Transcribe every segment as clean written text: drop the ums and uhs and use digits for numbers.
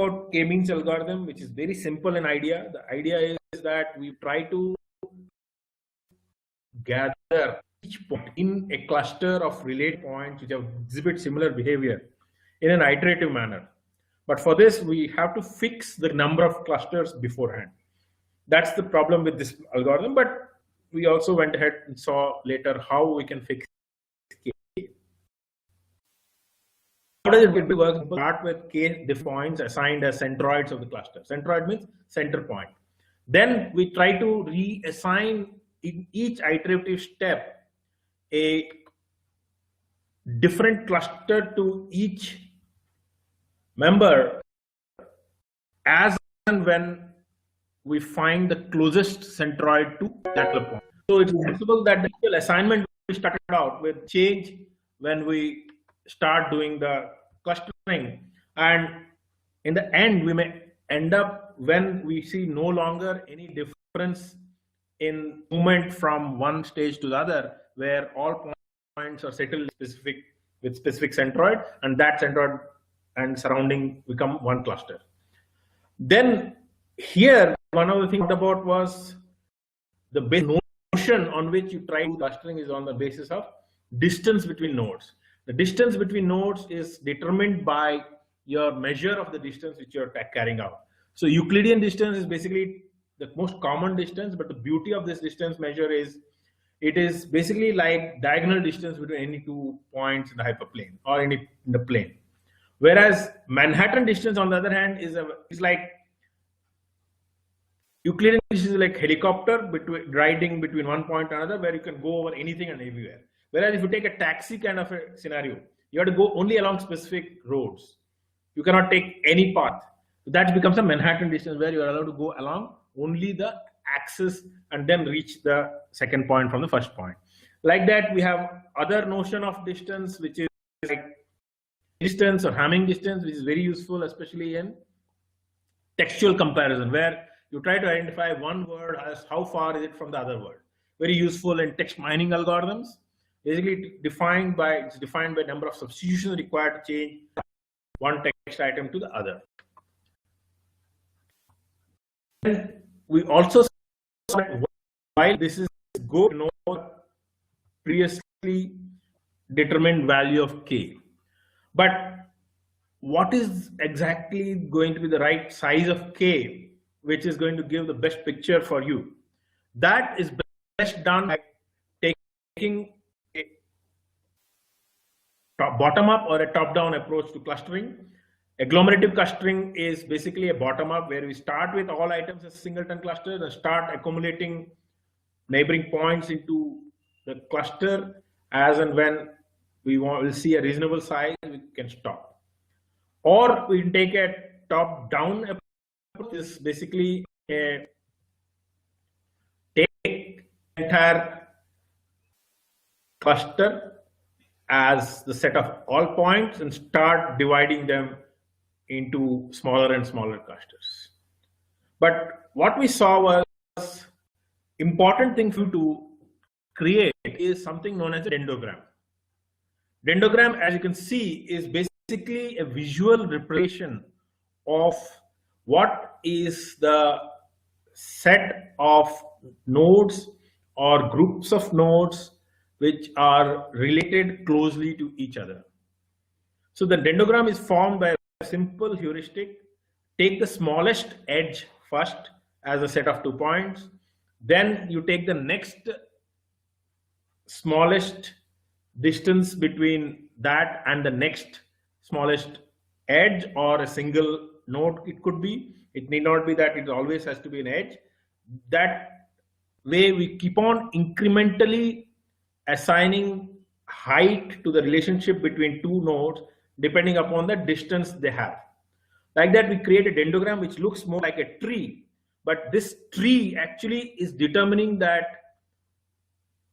about k-means algorithm, which is very simple in idea. The idea is that we try to gather each point in a cluster of related points which exhibit similar behavior in an iterative manner. But for this, we have to fix the number of clusters beforehand. That's the problem with this algorithm, but we also went ahead and saw later how we can fix k. How does it work? Start with k points assigned as centroids of the cluster. Centroid means center point. Then we try to reassign in each iterative step a different cluster to each member as and when we find the closest centroid to that point. So it's possible that the assignment we started out with change when we start doing the clustering, and in the end we may end up when we see no longer any difference in movement from one stage to the other, where all points are settled with specific centroid, and that centroid and surrounding become one cluster. Then here, one of the things about was the base notion on which you try clustering is on the basis of distance between nodes. The distance between nodes is determined by your measure of the distance which you're carrying out. So Euclidean distance is basically the most common distance, but the beauty of this distance measure is it is basically like diagonal distance between any 2 points in the hyperplane or in the plane. Whereas Manhattan distance, on the other hand, is like Euclidean distance is like helicopter riding between one point and another, where you can go over anything and everywhere. Whereas if you take a taxi kind of a scenario, you have to go only along specific roads. You cannot take any path. That becomes a Manhattan distance, where you are allowed to go along only the axis and then reach the second point from the first point. Like that, we have other notion of distance, which is like distance or Hamming distance, which is very useful, especially in textual comparison, where you try to identify one word as how far is it from the other word. Very useful in text mining algorithms. Basically defined by number of substitutions required to change one text item to the other. And we also saw that while this is good to know previously determined value of k, but what is exactly going to be the right size of k, which is going to give the best picture for you? That is best done by taking a bottom-up or a top-down approach to clustering. Agglomerative clustering is basically a bottom-up, where we start with all items as singleton clusters and start accumulating neighboring points into the cluster. As and when we'll see a reasonable size, we can stop. Or we can take a top-down approach. Is basically take entire cluster as the set of all points and start dividing them into smaller and smaller clusters. But what we saw was important thing for you to create is something known as a dendrogram. Dendrogram, as you can see, is basically a visual representation of what is the set of nodes or groups of nodes which are related closely to each other. So the dendrogram is formed by a simple heuristic. Take the smallest edge first as a set of 2 points. Then you take the next smallest distance between that and the next smallest edge, or a single node it could be. It need not be that it always has to be an edge. That way we keep on incrementally assigning height to the relationship between 2 nodes depending upon the distance they have. Like that, we create a dendrogram which looks more like a tree, but this tree actually is determining that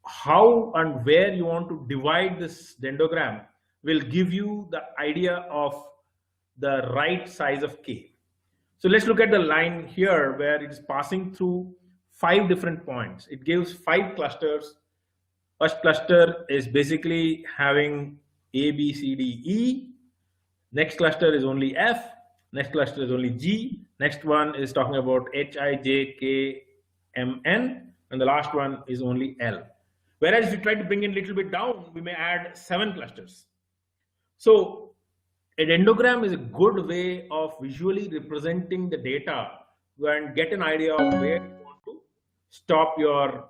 how and where you want to divide this dendrogram will give you the idea of the right size of k. So let's look at the line here where it is passing through 5 different points. It gives 5 clusters. First cluster is basically having A, B, C, D, E. Next cluster is only F. Next cluster is only G. Next one is talking about H, I, J, K, M, N. And the last one is only L. Whereas if you try to bring it a little bit down, we may add 7 clusters. So a dendrogram is a good way of visually representing the data and get an idea of where you want to stop your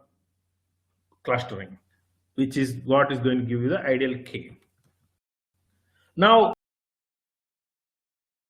clustering, which is what is going to give you the ideal K. Now,